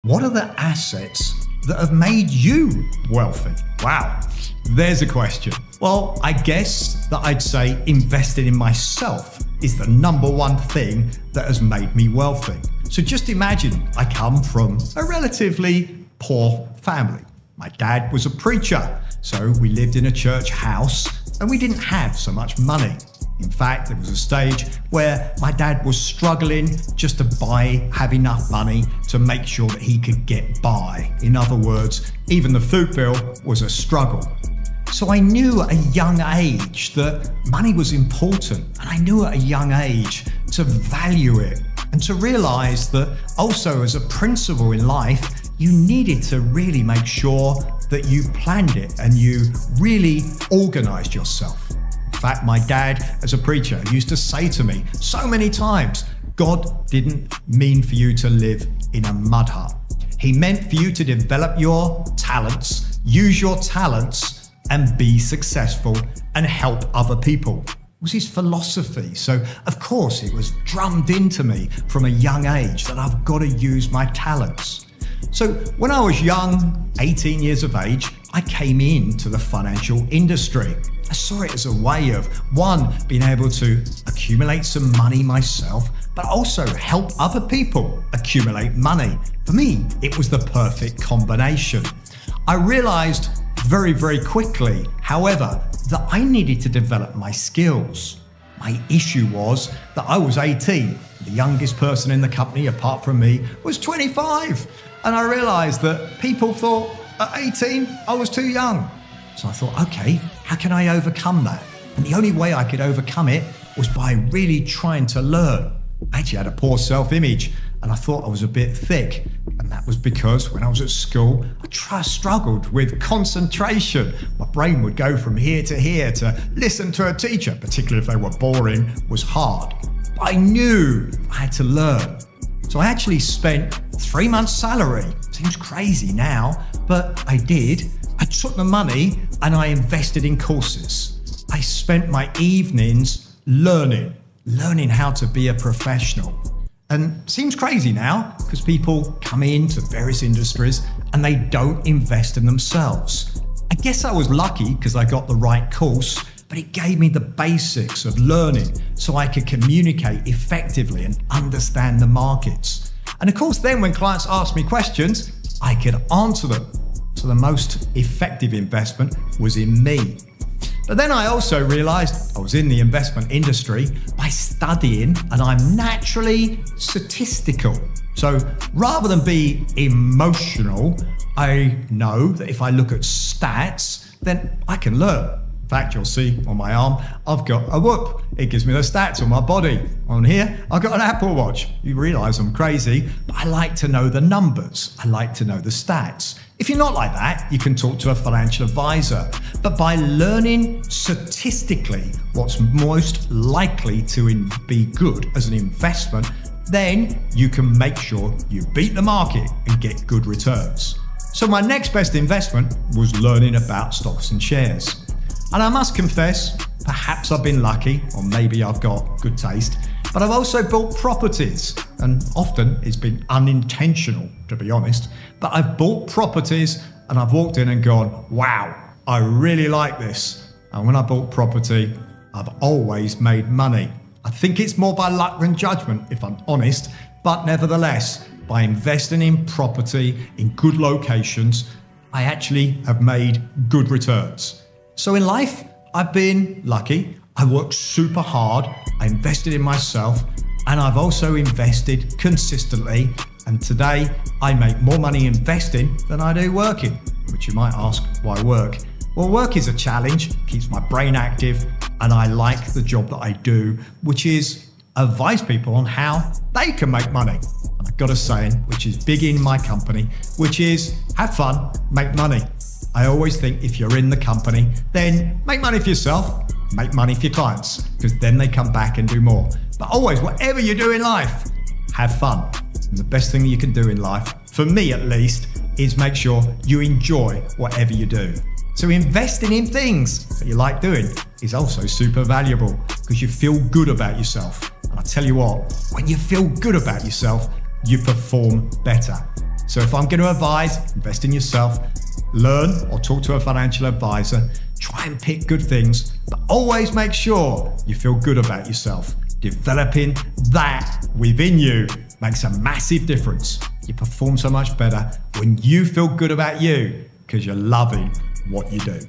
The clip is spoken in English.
what are the assets that have made you wealthy? Wow, there's a question. Well, I guess that I'd say investing in myself is the number one thing that has made me wealthy. So just imagine I come from a relatively poor family. My dad was a preacher, so we lived in a church house and we didn't have so much money. In fact, there was a stage where my dad was struggling just to have enough money to make sure that he could get by. In other words, even the food bill was a struggle. So I knew at a young age that money was important, and I knew at a young age to value it and to realize that also as a principle in life, you needed to really make sure that you planned it and you really organized yourself. In fact, my dad, as a preacher, used to say to me so many times, God didn't mean for you to live in a mud hut. He meant for you to develop your talents, use your talents, and be successful and help other people. It was his philosophy. So, of course, it was drummed into me from a young age that I've got to use my talents. So when I was young, 18 years of age, I came into the financial industry. I saw it as a way of, one, being able to accumulate some money myself, but also help other people accumulate money. For me, it was the perfect combination. I realized very, very quickly, however, that I needed to develop my skills. My issue was that I was 18. The youngest person in the company, apart from me, was 25. And I realized that people thought at 18, I was too young. So I thought, okay, how can I overcome that? And the only way I could overcome it was by really trying to learn. I actually had a poor self-image and I thought I was a bit thick. And that was because when I was at school, I struggled with concentration. My brain would go from here to listen to a teacher, particularly if they were boring, was hard. But I knew I had to learn. So I actually spent 3 months' salary. Seems crazy now, but I did. I took the money and I invested in courses. I spent my evenings learning how to be a professional. And seems crazy now because people come into various industries and they don't invest in themselves. I guess I was lucky because I got the right course, but it gave me the basics of learning so I could communicate effectively and understand the markets. And of course, then when clients asked me questions, I could answer them. So the most effective investment was in me. But then I also realized I was in the investment industry by studying, and I'm naturally statistical. So rather than be emotional, I know that if I look at stats, then I can learn. In fact, you'll see on my arm, I've got a whoop. It gives me the stats on my body. On here, I've got an Apple Watch. You realize I'm crazy, but I like to know the numbers. I like to know the stats. If you're not like that, you can talk to a financial advisor. But by learning statistically what's most likely to be good as an investment, then you can make sure you beat the market and get good returns. So my next best investment was learning about stocks and shares. And I must confess, perhaps I've been lucky, or maybe I've got good taste, but I've also bought properties, and often it's been unintentional, to be honest, but I've bought properties and I've walked in and gone, wow, I really like this. And when I bought property, I've always made money. I think it's more by luck than judgment, if I'm honest, but nevertheless, by investing in property in good locations, I actually have made good returns. So in life, I've been lucky. I worked super hard. I invested in myself, and I've also invested consistently. And today I make more money investing than I do working, which you might ask, why work? Well, work is a challenge, keeps my brain active, and I like the job that I do, which is advise people on how they can make money. And I've got a saying, which is big in my company, which is have fun, make money. I always think if you're in the company, then make money for yourself, make money for your clients, because then they come back and do more. But always, whatever you do in life, have fun. And the best thing you can do in life, for me at least, is make sure you enjoy whatever you do. So investing in things that you like doing is also super valuable because you feel good about yourself. And I tell you what, when you feel good about yourself, you perform better. So if I'm going to advise, invest in yourself, learn or talk to a financial advisor, try and pick good things, but always make sure you feel good about yourself. Developing that within you makes a massive difference. You perform so much better when you feel good about you because you're loving what you do.